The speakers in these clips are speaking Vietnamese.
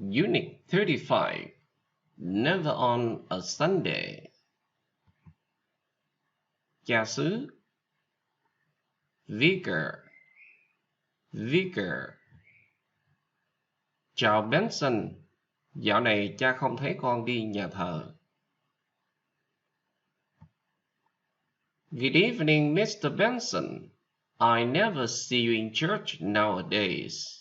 Unit 35. Never on a Sunday. Cha xứ. Vicar. Vicar. Chào Benson. Dạo này cha không thấy con đi nhà thờ. Good evening, Mr. Benson. I never see you in church nowadays.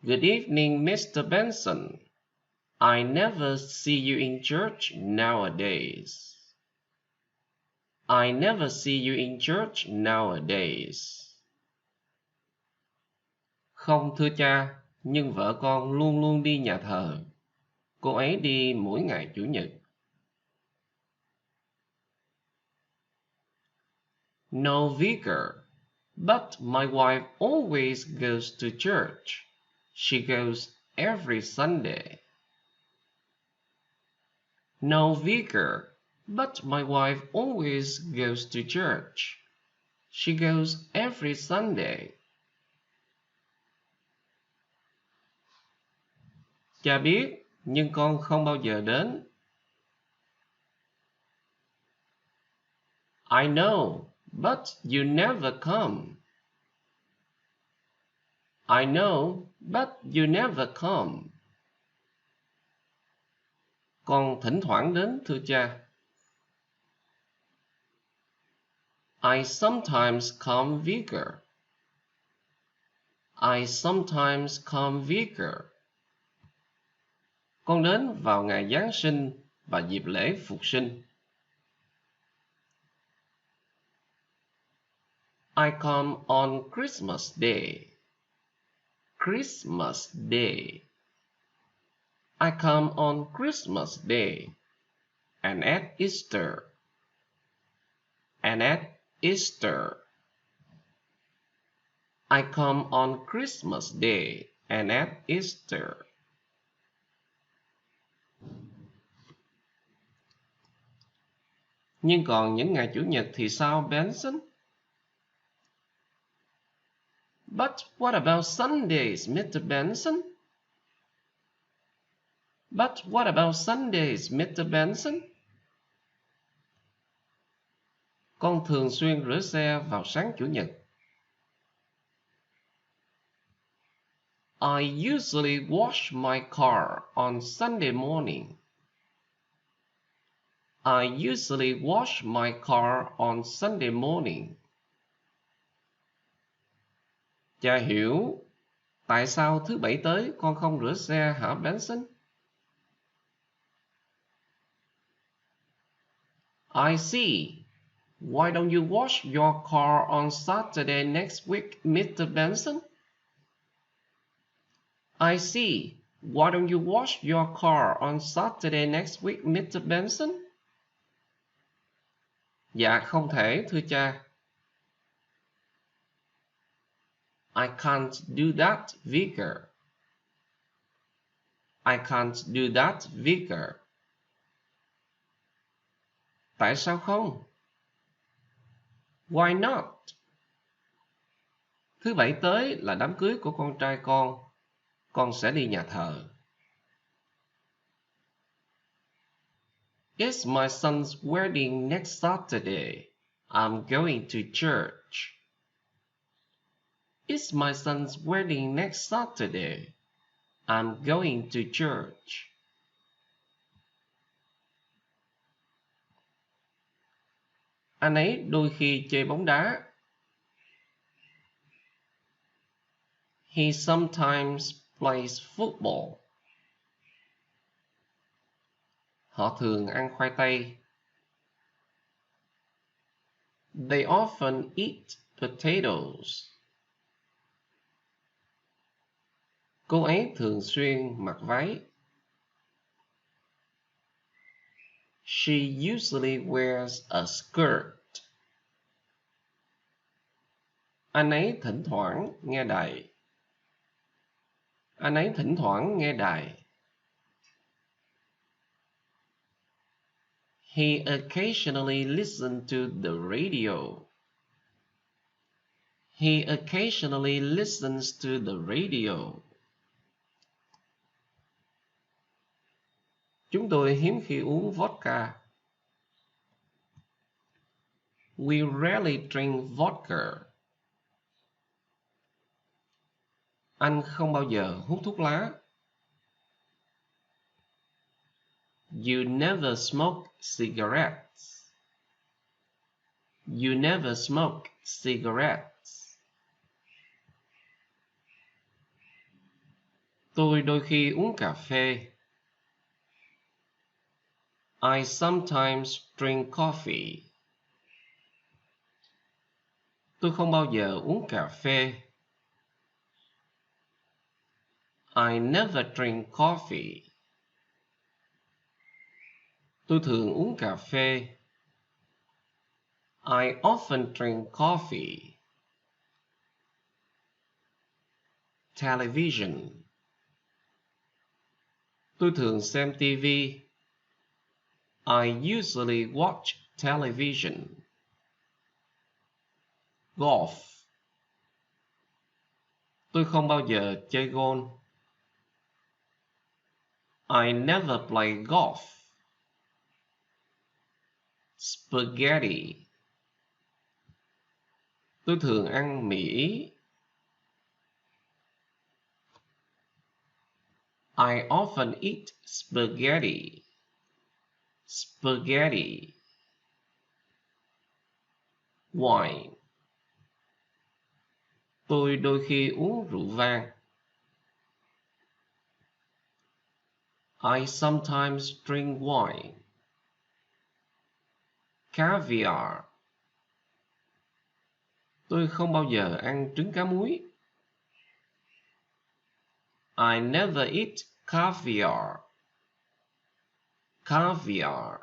Good evening, Mr. Benson. I never see you in church nowadays. I never see you in church nowadays. Không thưa cha, nhưng vợ con luôn luôn đi nhà thờ. Cô ấy đi mỗi ngày Chủ nhật. No, Vicar, but my wife always goes to church. She goes every Sunday. No, Vicar, but my wife always goes to church. She goes every Sunday. Cha biết, nhưng con không bao giờ đến. I know, but you never come. I know, but you never come. Con thỉnh thoảng đến, thưa cha. I sometimes come, Vicar. I sometimes come, Vicar. Con đến vào ngày Giáng sinh và dịp lễ Phục sinh. I come on Christmas Day. Christmas Day. I come on Christmas Day. And at Easter. And at Easter. I come on Christmas Day and at Easter. Nhưng còn những ngày Chủ nhật thì sao, Benson? But what about Sundays, Mr. Benson? But what about Sundays, Mr. Benson? Con thường xuyên rửa xe vào sáng Chủ nhật. I usually wash my car on Sunday morning. I usually wash my car on Sunday morning. Cha hiểu. Tại sao thứ Bảy tới con không rửa xe hả Benson? I see. Why don't you wash your car on Saturday next week, Mr. Benson? I see. Why don't you wash your car on Saturday next week, Mr. Benson? Dạ không thể, thưa cha. I can't do that, Vicar. I can't do that, Vicar. Tại sao không? Why not? Thứ Bảy tới là đám cưới của con trai con sẽ đi nhà thờ. It's my son's wedding next Saturday. I'm going to church. It's my son's wedding next Saturday. I'm going to church. Anh ấy đôi khi chơi bóng đá. He sometimes plays football. Họ thường ăn khoai tây. They often eat potatoes. Cô ấy thường xuyên mặc váy. She usually wears a skirt. Anh ấy thỉnh thoảng nghe đài. Anh ấy thỉnh thoảng nghe đài. He occasionally listens to the radio. He occasionally listens to the radio. Chúng tôi hiếm khi uống vodka. We rarely drink vodka. Anh không bao giờ hút thuốc lá. You never smoke cigarettes. You never smoke cigarettes. Tôi đôi khi uống cà phê. I sometimes drink coffee. Tôi không bao giờ uống cà phê. I never drink coffee. Tôi thường uống cà phê. I often drink coffee. Television. Tôi thường xem TV. I usually watch television. Golf. Tôi không bao giờ chơi golf. I never play golf. Spaghetti. Tôi thường ăn mì Ý. I often eat spaghetti. Spaghetti. Wine. Tôi đôi khi uống rượu vang. I sometimes drink wine. Caviar. Tôi không bao giờ ăn trứng cá muối. I never eat caviar. Caviar.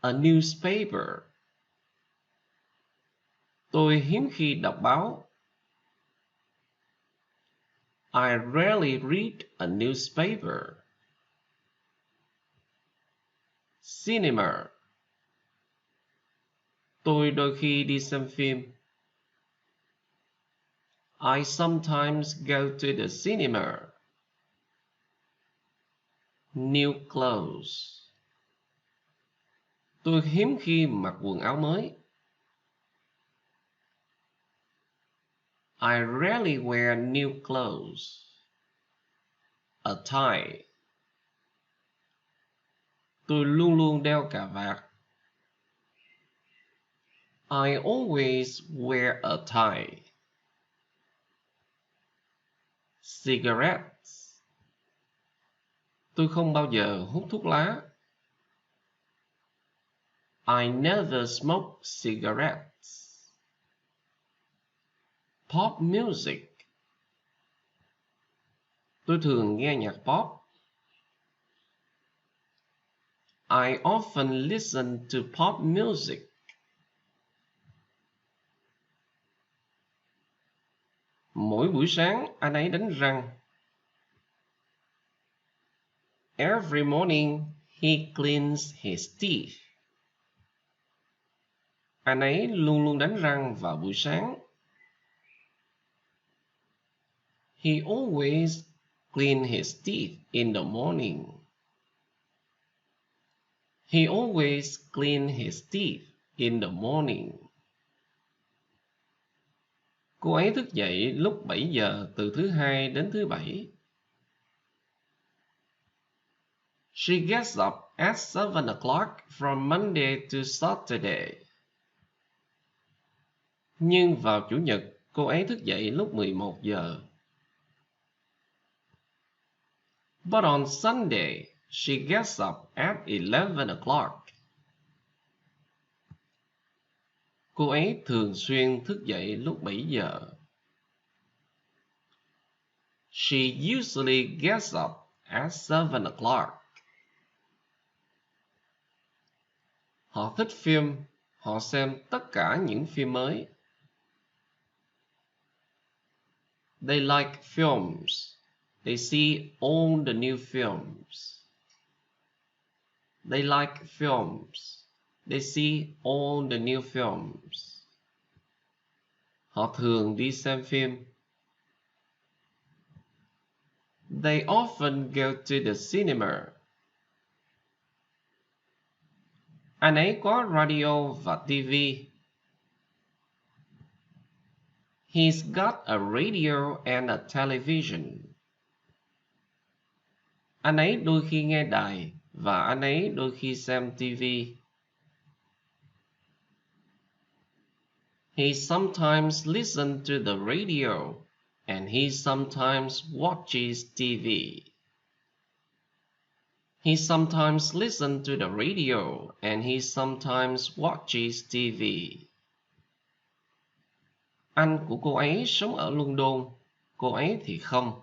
A newspaper. Tôi hiếm khi đọc báo. I rarely read a newspaper. Cinema. Tôi đôi khi đi xem phim. I sometimes go to the cinema. New clothes. Tôi hiếm khi mặc quần áo mới. I rarely wear new clothes. A tie. Tôi luôn luôn đeo cà vạt. I always wear a tie. Cigarettes. Tôi không bao giờ hút thuốc lá. I never smoke cigarettes. Pop music. Tôi thường nghe nhạc pop. I often listen to pop music. Mỗi buổi sáng anh ấy đánh răng. Every morning he cleans his teeth. Anh ấy luôn luôn đánh răng vào buổi sáng. He always cleans his teeth in the morning. He always cleans his teeth in the morning. Cô ấy thức dậy lúc 7 giờ từ thứ Hai đến thứ Bảy. She gets up at 7 o'clock from Monday to Saturday. Nhưng vào Chủ nhật, cô ấy thức dậy lúc 11 giờ. But on Sunday, she gets up at 11 o'clock. Cô ấy thường xuyên thức dậy lúc 7 giờ. She usually gets up at 7 o'clock. Họ thích phim, họ xem tất cả những phim mới. They like films. They see all the new films. They like films. They see all the new films. Họ thường đi xem phim. They often go to the cinema. Anh ấy có radio và TV. He's got a radio and a television. Anh ấy đôi khi nghe đài và anh ấy đôi khi xem TV. He sometimes listens to the radio and he sometimes watches TV. He sometimes listens to the radio and he sometimes watches TV. Anh của cô ấy sống ở London, cô ấy thì không.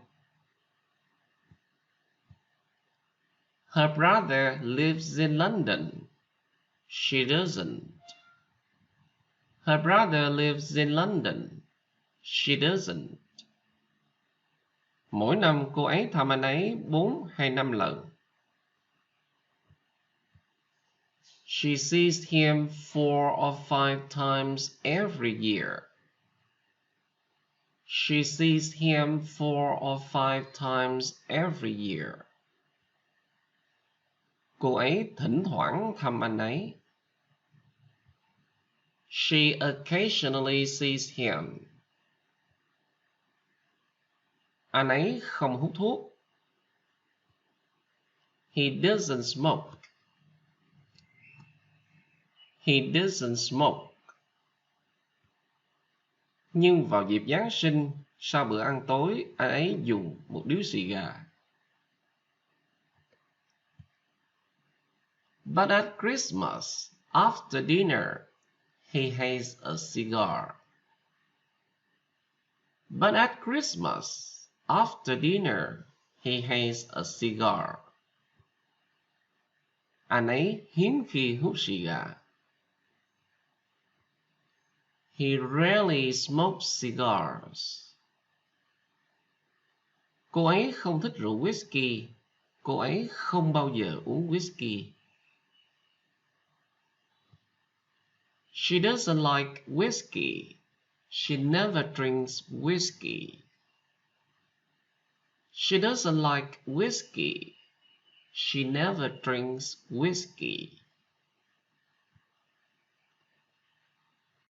Her brother lives in London. She doesn't. Her brother lives in London. She doesn't. Mỗi năm cô ấy thăm anh ấy 4 hay 5 lần. She sees him 4 or 5 times every year. She sees him 4 or 5 times every year. Cô ấy thỉnh thoảng thăm anh ấy. She occasionally sees him. Anh ấy không hút thuốc. He doesn't smoke. He doesn't smoke. Nhưng vào dịp Giáng sinh, sau bữa ăn tối, anh ấy dùng một điếu xì gà. But at Christmas, after dinner, he has a cigar. But at Christmas, after dinner, he has a cigar. Anh ấy hiếm khi hút xì gà. He rarely smokes cigars. Cô ấy không thích rượu whisky. Cô ấy không bao giờ uống whisky. She doesn't like whiskey. She never drinks whiskey. She doesn't like whiskey. She never drinks whiskey.